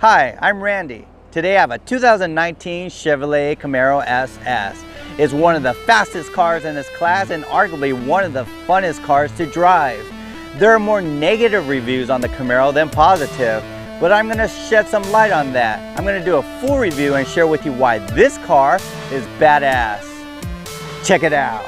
Hi, I'm Randy. Today I have a 2019 Chevrolet Camaro SS. It's one of the fastest cars in its class and arguably one of the funnest cars to drive. There are more negative reviews on the Camaro than positive, but I'm going to shed some light on that. I'm going to do a full review and share with you why this car is badass. Check it out.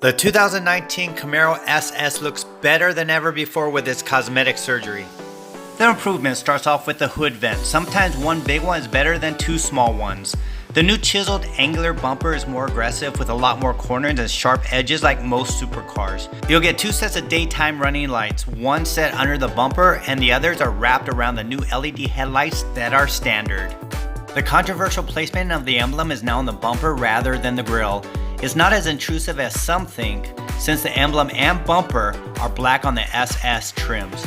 The 2019 Camaro SS looks better than ever before with its cosmetic surgery. The improvement starts off with the hood vent. Sometimes one big one is better than two small ones. The new chiseled angular bumper is more aggressive with a lot more corners and sharp edges like most supercars. You'll get two sets of daytime running lights, one set under the bumper and the others are wrapped around the new LED headlights that are standard. The controversial placement of the emblem is now on the bumper rather than the grille. It's not as intrusive as some think, since the emblem and bumper are black on the SS trims.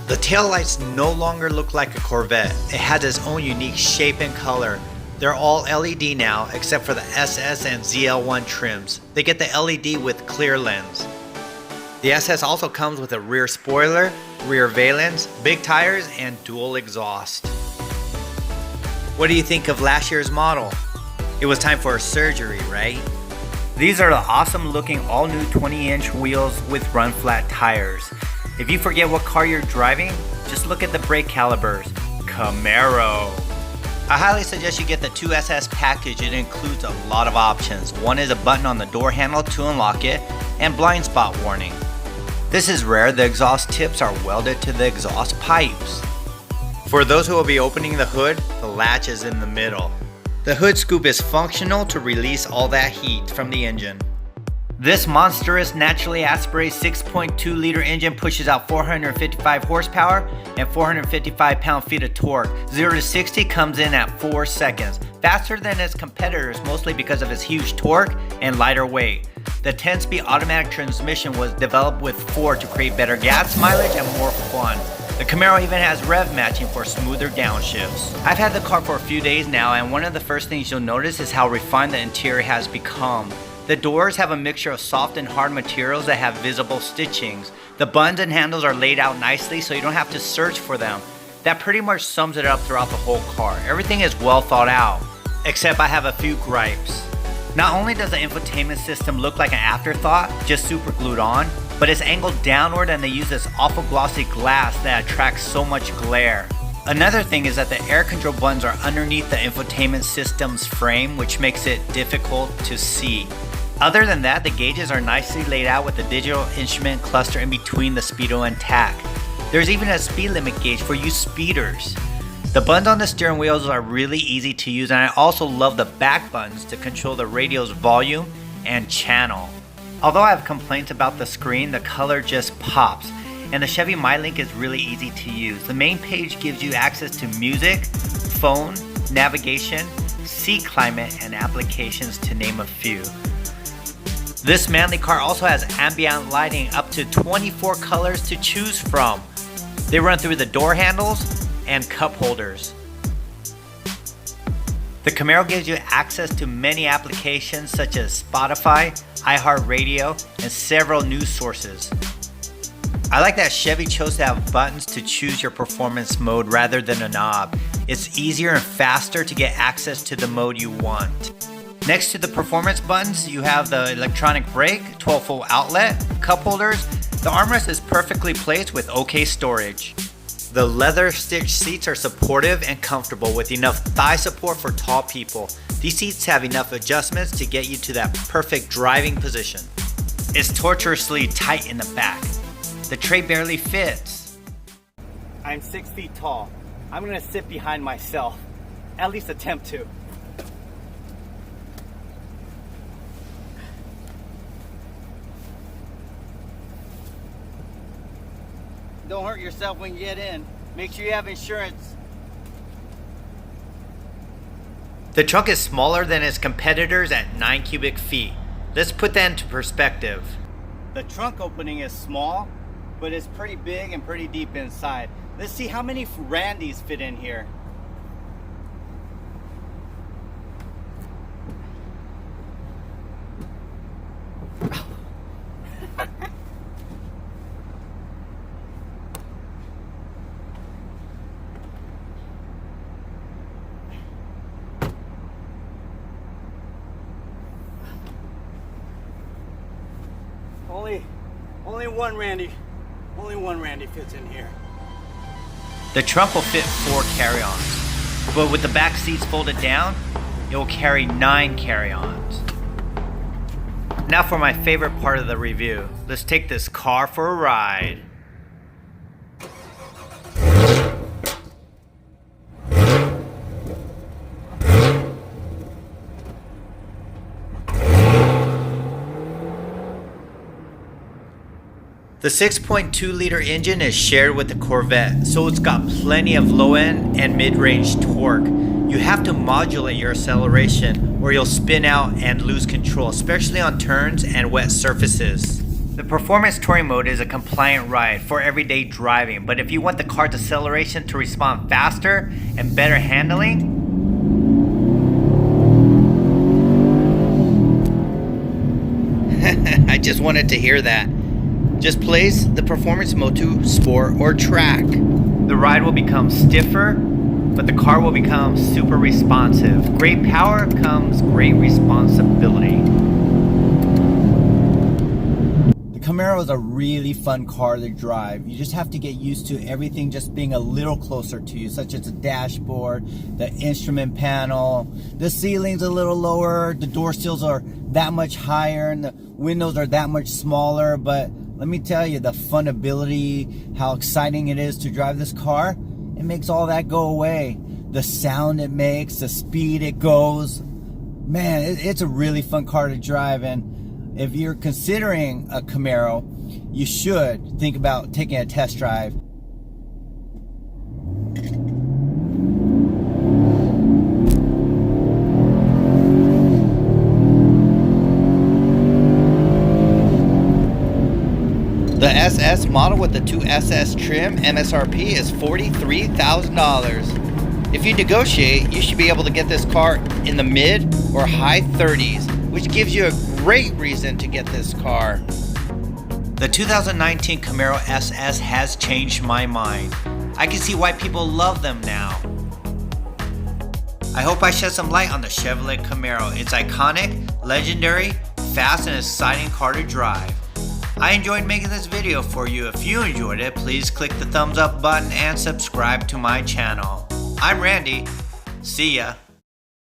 The taillights no longer look like a Corvette. It has its own unique shape and color. They're all LED now, except for the SS and ZL1 trims. They get the LED with clear lens. The SS also comes with a rear spoiler, rear valence, big tires, and dual exhaust. What do you think of last year's model? It was time for a surgery, right? These are the awesome looking all new 20-inch wheels with run flat tires. If you forget what car you're driving, just look at the brake calipers. Camaro. I highly suggest you get the 2SS package. It includes a lot of options. One is a button on the door handle to unlock it and blind spot warning. This is rare. The exhaust tips are welded to the exhaust pipes. For those who will be opening the hood, the latch is in the middle. The hood scoop is functional to release all that heat from the engine. This monstrous naturally aspirated 6.2 liter engine pushes out 455 horsepower and 455 pound-feet of torque. 0 to 60 comes in at 4 seconds, faster than its competitors mostly because of its huge torque and lighter weight. The 10-speed automatic transmission was developed with Ford to create better gas mileage and more fun. The Camaro even has rev matching for smoother downshifts. I've had the car for a few days now, and one of the first things you'll notice is how refined the interior has become. The doors have a mixture of soft and hard materials that have visible stitchings. The buttons and handles are laid out nicely so you don't have to search for them. That pretty much sums it up throughout the whole car. Everything is well thought out, except I have a few gripes. Not only does the infotainment system look like an afterthought, just super glued on, but it's angled downward and they use this awful glossy glass that attracts so much glare. Another thing is that the air control buttons are underneath the infotainment system's frame, which makes it difficult to see. Other than that, the gauges are nicely laid out with the digital instrument cluster in between the speedo and tach. There's even a speed limit gauge for you speeders. The buttons on the steering wheels are really easy to use, and I also love the back buttons to control the radio's volume and channel. Although I have complaints about the screen, the color just pops, and the Chevy MyLink is really easy to use. The main page gives you access to music, phone, navigation, seat climate, and applications to name a few. This manly car also has ambient lighting, up to 24 colors to choose from. They run through the door handles and cup holders. The Camaro gives you access to many applications such as Spotify, iHeartRadio, and several news sources. I like that Chevy chose to have buttons to choose your performance mode rather than a knob. It's easier and faster to get access to the mode you want. Next to the performance buttons, you have the electronic brake, 12-volt outlet, cup holders. The armrest is perfectly placed with OK storage. The leather stitched seats are supportive and comfortable with enough thigh support for tall people. These seats have enough adjustments to get you to that perfect driving position. It's tortuously tight in the back. The tray barely fits. I'm 6 feet tall. I'm gonna sit behind myself. At least attempt to. don't hurt yourself when you get in. Make sure you have insurance. The trunk is smaller than its competitors at 9 cubic feet. Let's put that into perspective. The trunk opening is small, but it's pretty big and pretty deep inside. Let's see how many Randys fit in here. Only one Randy fits in here. The trunk will fit 4 carry-ons, but with the back seats folded down, it will carry 9 carry-ons. Now for my favorite part of the review. Let's take this car for a ride. The 6.2 liter engine is shared with the Corvette, so it's got plenty of low end and mid-range torque. You have to modulate your acceleration or you'll spin out and lose control, especially on turns and wet surfaces. The performance touring mode is a compliant ride for everyday driving, but if you want the car's acceleration to respond faster and better handling, I just wanted to hear that. Just place the performance mode to sport or track. The ride will become stiffer, but the car will become super responsive. Great power comes great responsibility. The Camaro is a really fun car to drive. You just have to get used to everything just being a little closer to you, such as the dashboard, the instrument panel, the ceiling's a little lower, the door sills are that much higher, and the windows are that much smaller, but let me tell you, the funability, how exciting it is to drive this car, it makes all that go away. The sound it makes, the speed it goes, man, it's a really fun car to drive. And if you're considering a Camaro, you should think about taking a test drive. The SS model with the 2SS trim MSRP is $43,000. If you negotiate, you should be able to get this car in the mid or high 30s, which gives you a great reason to get this car. The 2019 Camaro SS has changed my mind. I can see why people love them now. I hope I shed some light on the Chevrolet Camaro. It's iconic, legendary, fast, and exciting car to drive. I enjoyed making this video for you. If you enjoyed it, please click the thumbs up button and subscribe to my channel. I'm Randy. See ya.